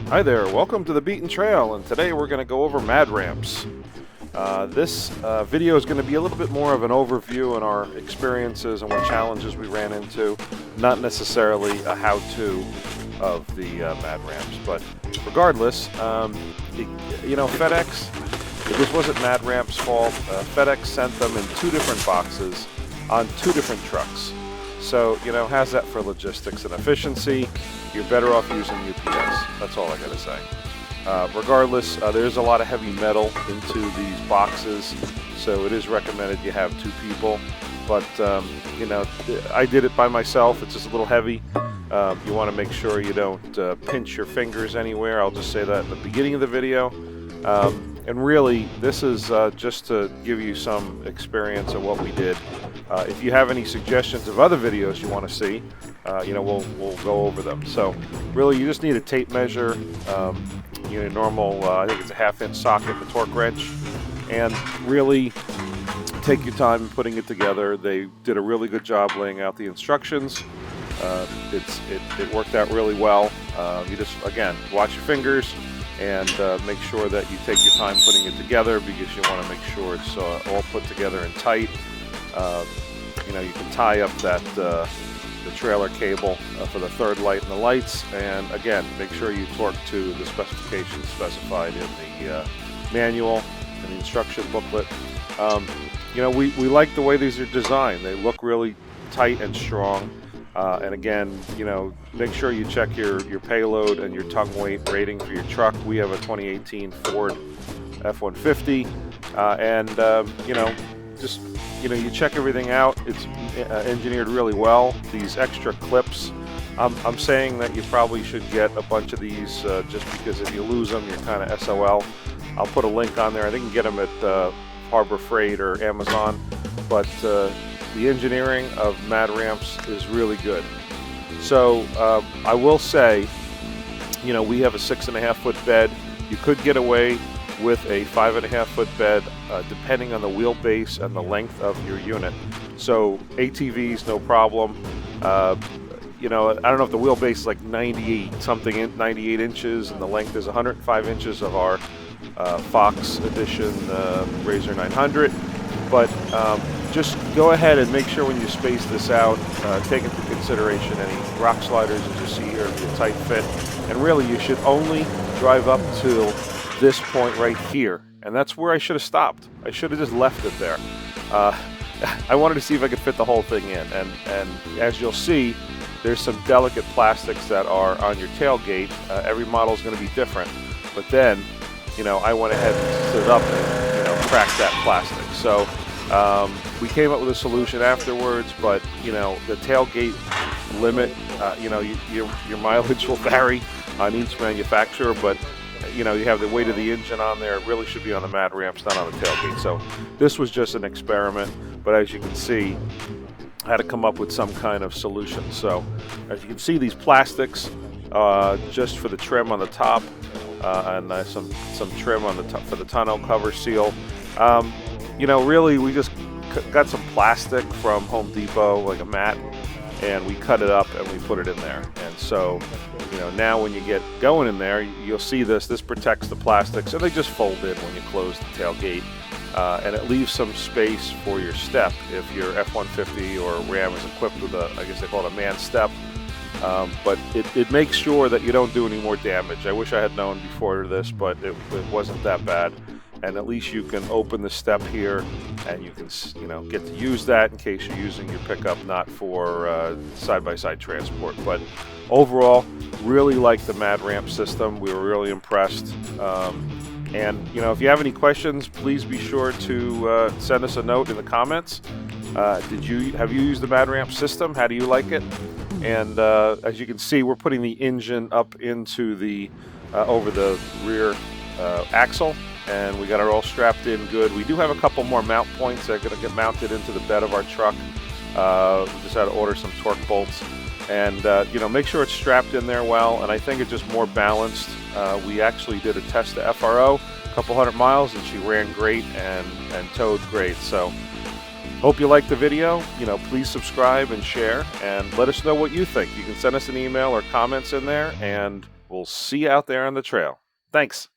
Hi there, welcome to the Beaten Trail, and today we're going to go over MADRAMPS. This video is going to be a little bit more of an overview on our experiences and what challenges we ran into, not necessarily a how-to of the MADRAMPS, but regardless, FedEx, this wasn't MADRAMPS' fault. FedEx sent them in two different boxes on two different trucks. So, how's that for logistics and efficiency? You're better off using UPS. That's all I gotta say. Regardless, there's a lot of heavy metal into these boxes, so it is recommended you have two people. But, I did it by myself. It's just a little heavy. You want to make sure you don't pinch your fingers anywhere. I'll just say that at the beginning of the video. And really, this is just to give you some experience of what we did. If you have any suggestions of other videos you want to see, we'll go over them. So really, you just need a tape measure, normal, I think it's a 1/2-inch socket, the torque wrench, and really take your time in putting it together. They did a really good job laying out the instructions. It worked out really well. You just, again, watch your fingers and make sure that you take your time putting it together, because you want to make sure it's all put together and tight. You can tie up the trailer cable for the third light and the lights, and again, make sure you torque to the specifications specified in the manual and the instruction booklet. We like the way these are designed. They look really tight and strong. And again, make sure you check your payload and your tongue weight rating for your truck. We have a 2018 Ford F150, you check everything out. It's engineered really well. These extra clips, I'm saying that you probably should get a bunch of these, just because if you lose them, you're kind of SOL. I'll put a link on there. I think you can get them at Harbor Freight or Amazon, but the engineering of MADRAMPS is really good. So I will say, we have a 6.5-foot bed. You could get away with a 5.5-foot bed, depending on the wheelbase and the length of your unit. So ATVs, no problem. I don't know if the wheelbase is like 98 inches, and the length is 105 inches of our Fox Edition RZR 900. But just go ahead and make sure when you space this out, take into consideration any rock sliders, as you see here, be a tight fit. And really, you should only drive up to this point right here. And that's where I should have stopped. I should have just left it there. I wanted to see if I could fit the whole thing in. And as you'll see, there's some delicate plastics that are on your tailgate. Every model is going to be different. But then, I went ahead and stood up and, cracked that plastic. So we came up with a solution afterwards, but the tailgate limit, your mileage will vary on each manufacturer, but you have the weight of the engine on there. It really should be on the MADRAMPS, not on the tailgate. So this was just an experiment, but as you can see, I had to come up with some kind of solution. So as you can see, these plastics, just for the trim on the top, and some trim on the top for the tonneau cover seal. Really, we just got some plastic from Home Depot, like a mat, and we cut it up and we put it in there. And so, now when you get going in there, you'll see this protects the plastic, so they just fold in when you close the tailgate, and it leaves some space for your step if your F150 or Ram is equipped with I guess they call it a man step. But it makes sure that you don't do any more damage. I wish I had known before this, but it wasn't that bad. And at least you can open the step here, and you can, get to use that in case you're using your pickup, not for side-by-side transport. But overall, really like the MADRAMPS system. We were really impressed. And if you have any questions, please be sure to send us a note in the comments. Have you used the MADRAMPS system? How do you like it? And as you can see, we're putting the engine up into the over the rear axle, and we got it all strapped in good. We do have a couple more mount points that are going to get mounted into the bed of our truck. We just had to order some torque bolts, and make sure it's strapped in there well. And I think it's just more balanced. We actually did a test to FRO, a couple 100 miles, and she ran great and towed great. So hope you liked the video. Please subscribe and share, and let us know what you think. You can send us an email or comments in there, and We'll see you out there on the trail. Thanks.